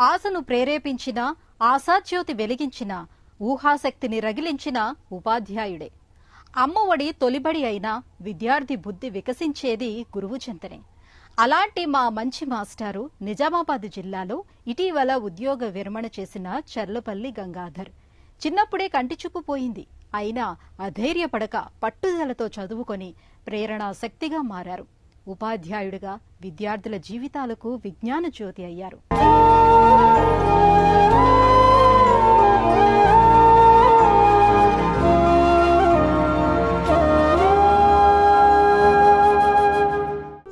ఆశను ప్రేరేపించిన, ఆశాజ్యోతి వెలిగించిన, ఊహాశక్తిని రగిలించిన ఉపాధ్యాయుడే. అమ్మఒడి తొలిబడి అయినా విద్యార్థి బుద్ధి వికసించేది గురువు చెంతనే. అలాంటి మా మంచి మాస్టారు నిజామాబాద్ జిల్లాలో ఇటీవల ఉద్యోగ విరమణ చేసిన చర్లపల్లి గంగాధర్. చిన్నప్పుడే కంటిచూపు పోయింది. అయినా అధైర్యపడక పట్టుదలతో చదువుకొని ప్రేరణా శక్తిగా మారారు. ఉపాధ్యాయుడిగా విద్యార్థుల జీవితాలకు విజ్ఞాన జ్యోతి అయ్యారు.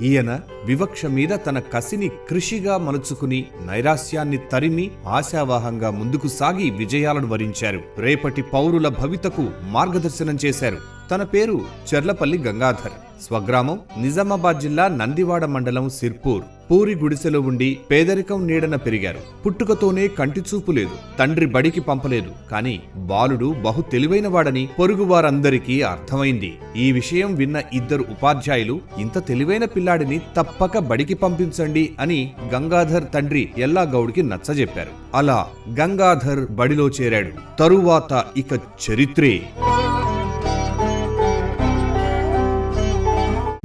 ఈయన వివక్ష మీద తన కసిని కృషిగా మలుచుకుని నైరాశ్యాన్ని తరిమి ఆశావాహంగా ముందుకు సాగి విజయాలను వరించారు. రేపటి పౌరుల భవితకు మార్గదర్శనం చేశారు. తన పేరు చర్లపల్లి గంగాధర్. స్వగ్రామం నిజామాబాద్ జిల్లా నందివాడ మండలం సిర్పూర్. పూరి గుడిసెలో ఉండి పేదరికం నీడన పెరిగారు. పుట్టుకతోనే కంటిచూపు లేదు. తండ్రి బడికి పంపలేదు. కాని బాలుడు బహు తెలివైనవాడని పొరుగువారందరికీ అర్థమైంది. ఈ విషయం విన్న ఇద్దరు ఉపాధ్యాయులు ఇంత తెలివైన పిల్లాడిని తప్పక బడికి పంపించండి అని గంగాధర్ తండ్రి ఎల్లాగౌడ్కి నచ్చజెప్పారు. అలా గంగాధర్ బడిలో చేరాడు. తరువాత ఇక చరిత్రే.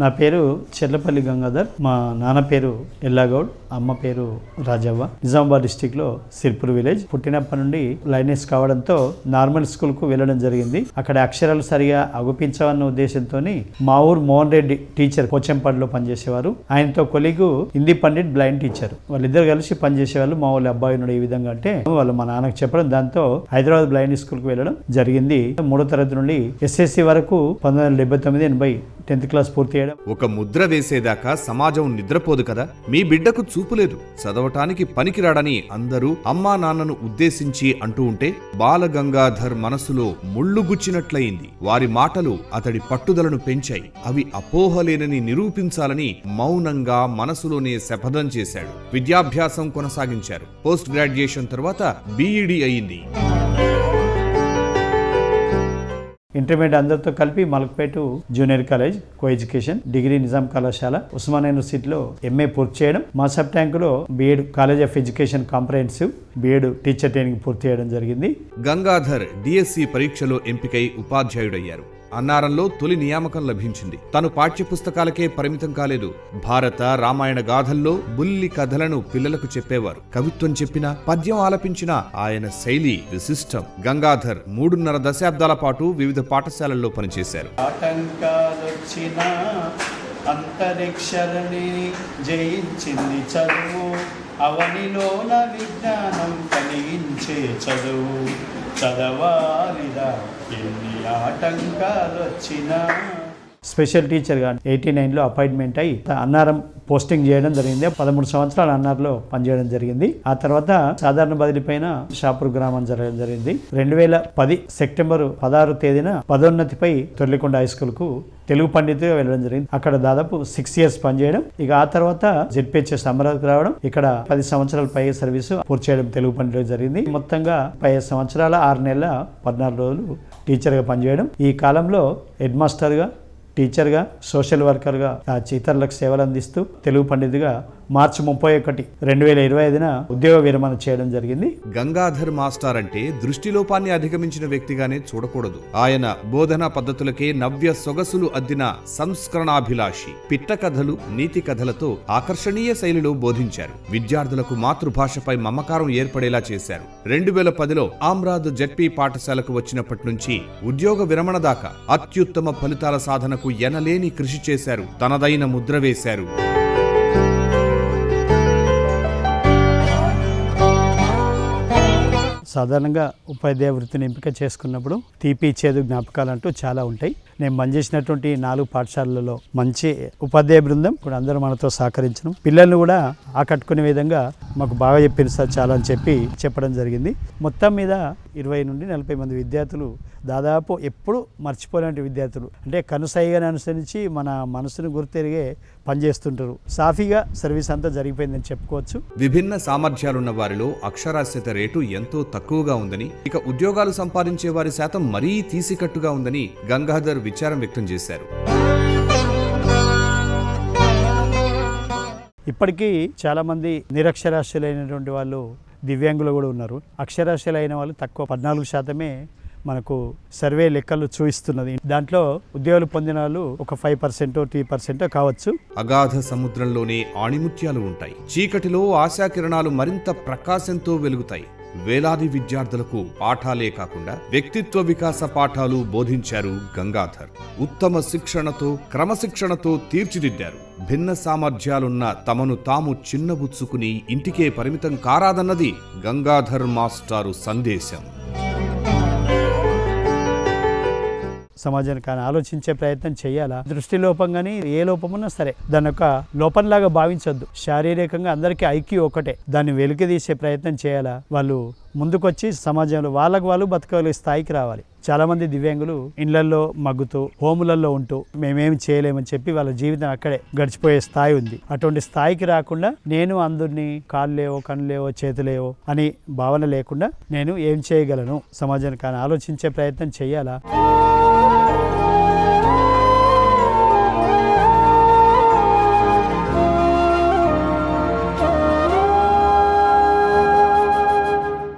నా పేరు చర్లపల్లి గంగాధర్. మా నాన్న పేరు ఎల్లాగౌడ్, అమ్మ పేరు రాజవ్వ. నిజామాబాద్ డిస్టిక్ లో సిర్పూర్ విలేజ్. పుట్టినప్పటి నుండి లైనెస్ కావడంతో నార్మల్ స్కూల్ కు వెళ్ళడం జరిగింది. అక్కడ అక్షరాలు సరిగా అగుపించవన్న ఉద్దేశంతో మా ఊరు మోహన్ రెడ్డి టీచర్ పోచంపాడులో పనిచేసేవారు. ఆయనతో colleague Hindi Pandit blind teacher. వాళ్ళిద్దరు కలిసి పనిచేసేవాళ్ళు. మా వాళ్ళ అబ్బాయి ఉన్నాడు. ఈ విధంగా అంటే వాళ్ళు మా నాన్నకు చెప్పడం, దాంతో హైదరాబాద్ బ్లైండ్ స్కూల్ కు వెళ్ళడం జరిగింది. 3వ తరగతి నుండి SSC వరకు 1979-80 10th క్లాస్ పూర్తి చేయడం. ఒక ముద్ర వేసేదాకా సమాజం నిద్రపోదు కదా. మీ బిడ్డకు చూపులేదు, చదవటానికి పనికిరాడని అందరూ అమ్మా నాన్నను ఉద్దేశించి అంటూ ఉంటే బాలగంగాధర్ మనసులో ముళ్ళుగుచ్చినట్లయింది. వారి మాటలు అతడి పట్టుదలను పెంచాయి. అవి అపోహలేనని నిరూపించాలని మౌనంగా మనసులోనే శపథం చేశాడు. విద్యాభ్యాసం కొనసాగించారు. పోస్ట్ గ్రాడ్యుయేషన్ తర్వాత BEd అయింది. ఇంటర్మీడియట్ అందరితో కలిపి Malakpet junior college co education, degree Nizam కళాశాల, ఉస్మానియా యూనివర్సిటీలో MA పూర్తి చేయడం. మాసబ్ ట్యాంకులో B.Ed college of education comprehensive B.Ed teacher training పూర్తి చేయడం జరిగింది. గంగాధర్ DSC పరీక్షలో ఎంపికై ఉపాధ్యాయుడయ్యారు. అన్నారంలో తొలి నియామకం లభించింది. తను పాఠ్యపుస్తకాలకే పరిమితం కాలేదు. భారత రామాయణ గాథల్లో బుల్లి కథలను పిల్లలకు చెప్పేవారు. కవిత్వం చెప్పినా, పద్యం ఆలపించినా ఆయన శైలి విశిష్టం. గంగాధర్ 3.5 దశాబ్దాల పాటు వివిధ పాఠశాలల్లో పనిచేశారు. అంతరిక్షరణి జయించింది చదువు, అవనిలోన విజ్ఞానం కలిగించే చదువు, చదవాలిదా ఎన్ని ఆటంకాలు వచ్చినా. స్పెషల్ టీచర్గా 89లో అపాయింట్మెంట్ అయ్యి అన్నారం పోస్టింగ్ చేయడం జరిగింది. 13 సంవత్సరాలు అన్నార్లో పనిచేయడం జరిగింది. ఆ తర్వాత సాధారణ బదిలీ పైన షాపూర్ గ్రామం జరగడం జరిగింది. 2010 సెప్టెంబర్ 16 తేదీన పదోన్నతిపై తొర్లికొండ హై స్కూల్ కు తెలుగు పండితుగా వెళ్ళడం జరిగింది. అక్కడ దాదాపు 6 years పనిచేయడం. ఇక ఆ తర్వాత ZPHS అమరావతికి రావడం. ఇక్కడ 10 సంవత్సరాల పై సర్వీసు పూర్తి చేయడం తెలుగు పండితుగా జరిగింది. మొత్తంగా 15 సంవత్సరాల 6 నెలల 14 రోజులు టీచర్గా పనిచేయడం. ఈ కాలంలో హెడ్ మాస్టర్గా, టీచర్గా, సోషల్ వర్కర్గా ఇతరులకు సేవలు అందిస్తూ తెలుగు పండితుగా మార్చి 31, 2025న ఉద్యోగ విరమణ చేయడం జరిగింది. గంగాధర్ మాస్టర్ అంటే దృష్టిలోపాన్ని అధిగమించిన వ్యక్తిగానే చూడకూడదు. ఆయన బోధనా పద్ధతులకే నవ్య సొగసులు అద్దిన సంస్కరణాభిలాషి. పిట్ట కథలు, నీతి కథలతో ఆకర్షణీయ శైలిలో బోధించారు. విద్యార్థులకు మాతృభాషపై మమకారం ఏర్పడేలా చేశారు. 2010లో ఆమ్రాద్ ZP పాఠశాలకు వచ్చినప్పటి నుంచి ఉద్యోగ విరమణ దాకా అత్యుత్తమ ఫలితాల సాధనకు ఎనలేని కృషి చేశారు. తనదైన ముద్ర వేశారు. సాధారణంగా ఉపాధ్యాయ వృత్తిని ఎంపిక చేసుకున్నప్పుడు తీపి చేదు జ్ఞాపకాలు అంటూ చాలా ఉంటాయి. నేను పనిచేసినటువంటి 4 పాఠశాలలలో మంచి ఉపాధ్యాయ బృందం కూడా అందరూ మనతో సహకరించడం, పిల్లల్ని కూడా ఆకట్టుకునే విధంగా మాకు బాగా చెప్పింది సార్ చాలా అని చెప్పడం జరిగింది. మొత్తం మీద 20 నుండి 40 మంది విద్యార్థులు, దాదాపు ఎప్పుడు మర్చిపోలేని విద్యార్థులు, అంటే కనుసైగానే అనుసరించి మన మనసును గుర్తెరిగే పనిచేస్తుంటారు. సాఫీగా సర్వీస్ అంతా జరిగిపోయిందని చెప్పుకోవచ్చు. విభిన్న సామర్థ్యాలున్న వారిలో అక్షరాస్యత రేటు ఎంతో తక్కువగా ఉందని, ఇక ఉద్యోగాలు సంపాదించే వారి శాతం మరీ తీసికట్టుగా ఉందని గంగాధర్ విచారం వ్యక్తం చేశారు. ఇప్పటికీ చాలామంది నిరక్షరాస్యులైనటువంటి వాళ్ళు దివ్యాంగులు కూడా ఉన్నారు. అక్షరాస్యులైన వాళ్ళు తక్కువ 14% మనకు సర్వే లెక్కలు చూపిస్తున్నది. దాంట్లో ఉద్యోగాలు పొందిన వాళ్ళు ఒక 5% 3% కావచ్చు. అగాధ సముద్రంలోనే ఆణిముత్యాలు ఉంటాయి. చీకటిలో ఆశాకిరణాలు మరింత ప్రకాశంతో వెలుగుతాయి. వేలాది విద్యార్థులకు పాఠాలే కాకుండా వ్యక్తిత్వ వికాస పాఠాలు బోధించారు గంగాధర్. ఉత్తమ శిక్షణతో క్రమశిక్షణతో తీర్చిదిద్దారు. భిన్న సామర్థ్యాలున్న తమను తాము చిన్నబుచ్చుకుని ఇంటికే పరిమితం కారాదన్నది గంగాధర్ మాస్టారు సందేశం. సమాజానికి ఆలోచించే ప్రయత్నం చేయాలా. దృష్టి లోపం కానీ ఏ లోపమున్నా సరే దాని ఒక లోపంలాగా భావించొద్దు. శారీరకంగా అందరికీ ఐక్యూ ఒకటే, దాన్ని వెలికి తీసే ప్రయత్నం చేయాలా. వాళ్ళు ముందుకొచ్చి సమాజంలో వాళ్ళకు వాళ్ళు బతకగలిగే స్థాయికి రావాలి. చాలా మంది దివ్యాంగులు ఇళ్లల్లో మగ్గుతూ హోములలో ఉంటూ మేమేమి చేయలేమని చెప్పి వాళ్ళ జీవితం అక్కడే గడిచిపోయే స్థాయి ఉంది. అటువంటి స్థాయికి రాకుండా నేను అందరినీ కాళ్ళేవో కళ్ళేవో చేతులేవో అని భావన లేకుండా నేను ఏం చేయగలను, సమాజానికి ఆలోచించే ప్రయత్నం చేయాలా.